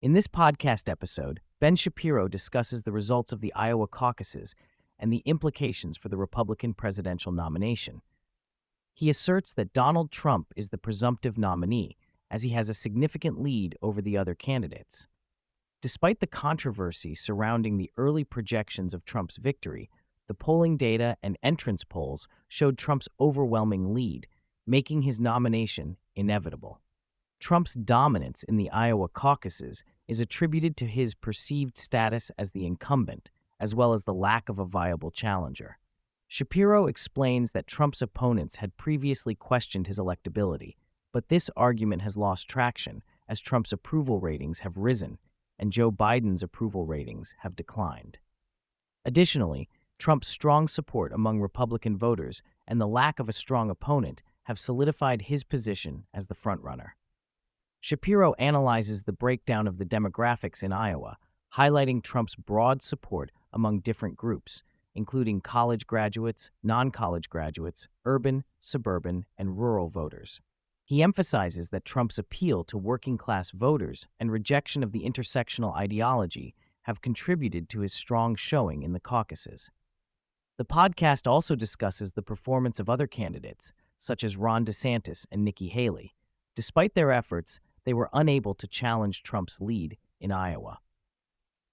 In this podcast episode, Ben Shapiro discusses the results of the Iowa caucuses and the implications for the Republican presidential nomination. He asserts that Donald Trump is the presumptive nominee, as he has a significant lead over the other candidates. Despite the controversy surrounding the early projections of Trump's victory, the polling data and entrance polls showed Trump's overwhelming lead, making his nomination inevitable. Trump's dominance in the Iowa caucuses is attributed to his perceived status as the incumbent, as well as the lack of a viable challenger. Shapiro explains that Trump's opponents had previously questioned his electability, but this argument has lost traction as Trump's approval ratings have risen and Joe Biden's approval ratings have declined. Additionally, Trump's strong support among Republican voters and the lack of a strong opponent have solidified his position as the frontrunner. Shapiro analyzes the breakdown of the demographics in Iowa, highlighting Trump's broad support among different groups, including college graduates, non-college graduates, urban, suburban, and rural voters. He emphasizes that Trump's appeal to working-class voters and rejection of the intersectional ideology have contributed to his strong showing in the caucuses. The podcast also discusses the performance of other candidates, such as Ron DeSantis and Nikki Haley. Despite their efforts, they were unable to challenge Trump's lead in Iowa.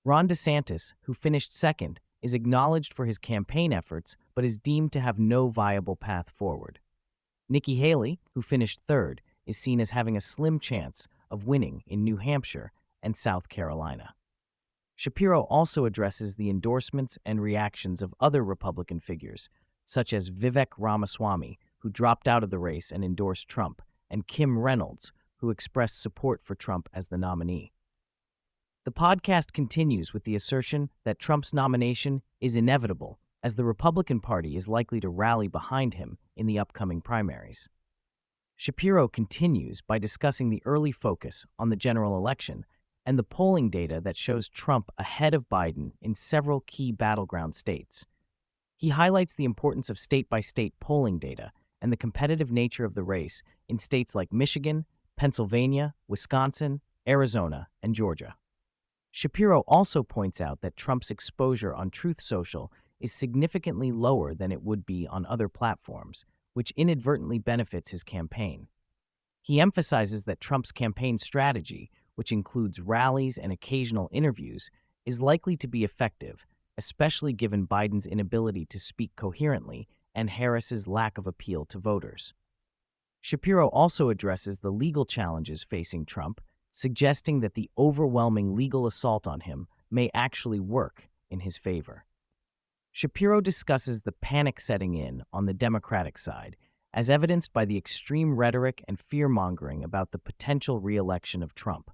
Ron DeSantis, who finished second, is acknowledged for his campaign efforts but is deemed to have no viable path forward. Nikki Haley, who finished third, is seen as having a slim chance of winning in New Hampshire and South Carolina. Shapiro also addresses the endorsements and reactions of other Republican figures, such as Vivek Ramaswamy, who dropped out of the race and endorsed Trump, and Kim Reynolds, who expressed support for Trump as the nominee. The podcast continues with the assertion that Trump's nomination is inevitable, as the Republican Party is likely to rally behind him in the upcoming primaries. Shapiro continues by discussing the early focus on the general election and the polling data that shows Trump ahead of Biden in several key battleground states. He highlights the importance of state-by-state polling data and the competitive nature of the race in states like Michigan, Pennsylvania, Wisconsin, Arizona, and Georgia. Shapiro also points out that Trump's exposure on Truth Social is significantly lower than it would be on other platforms, which inadvertently benefits his campaign. He emphasizes that Trump's campaign strategy, which includes rallies and occasional interviews, is likely to be effective, especially given Biden's inability to speak coherently and Harris's lack of appeal to voters. Shapiro also addresses the legal challenges facing Trump, suggesting that the overwhelming legal assault on him may actually work in his favor. Shapiro discusses the panic setting in on the Democratic side, as evidenced by the extreme rhetoric and fear-mongering about the potential re-election of Trump.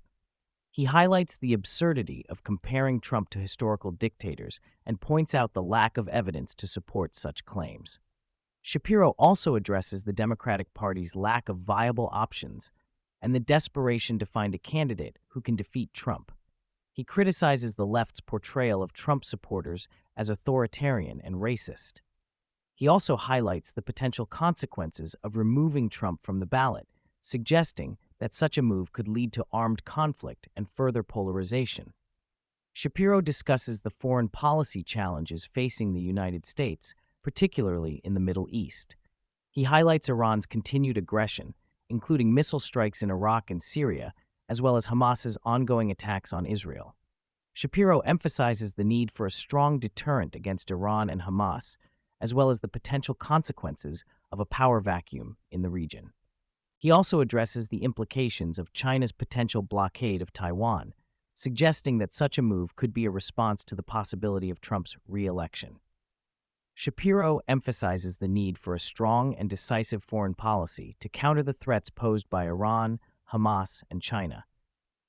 He highlights the absurdity of comparing Trump to historical dictators and points out the lack of evidence to support such claims. Shapiro also addresses the Democratic Party's lack of viable options and the desperation to find a candidate who can defeat Trump. He criticizes the left's portrayal of Trump supporters as authoritarian and racist. He also highlights the potential consequences of removing Trump from the ballot, suggesting that such a move could lead to armed conflict and further polarization. Shapiro discusses the foreign policy challenges facing the United States, particularly in the Middle East. He highlights Iran's continued aggression, including missile strikes in Iraq and Syria, as well as Hamas's ongoing attacks on Israel. Shapiro emphasizes the need for a strong deterrent against Iran and Hamas, as well as the potential consequences of a power vacuum in the region. He also addresses the implications of China's potential blockade of Taiwan, suggesting that such a move could be a response to the possibility of Trump's re-election. Shapiro emphasizes the need for a strong and decisive foreign policy to counter the threats posed by Iran, Hamas, and China.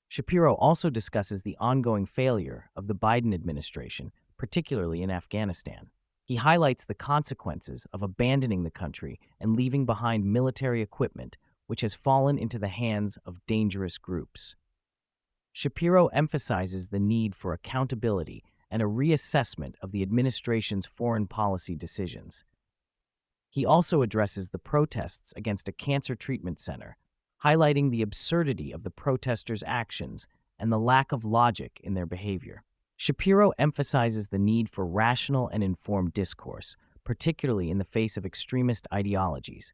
Shapiro also discusses the ongoing failure of the Biden administration, particularly in Afghanistan. He highlights the consequences of abandoning the country and leaving behind military equipment, which has fallen into the hands of dangerous groups. Shapiro emphasizes the need for accountability and a reassessment of the administration's foreign policy decisions. He also addresses the protests against a cancer treatment center, highlighting the absurdity of the protesters' actions and the lack of logic in their behavior. Shapiro emphasizes the need for rational and informed discourse, particularly in the face of extremist ideologies.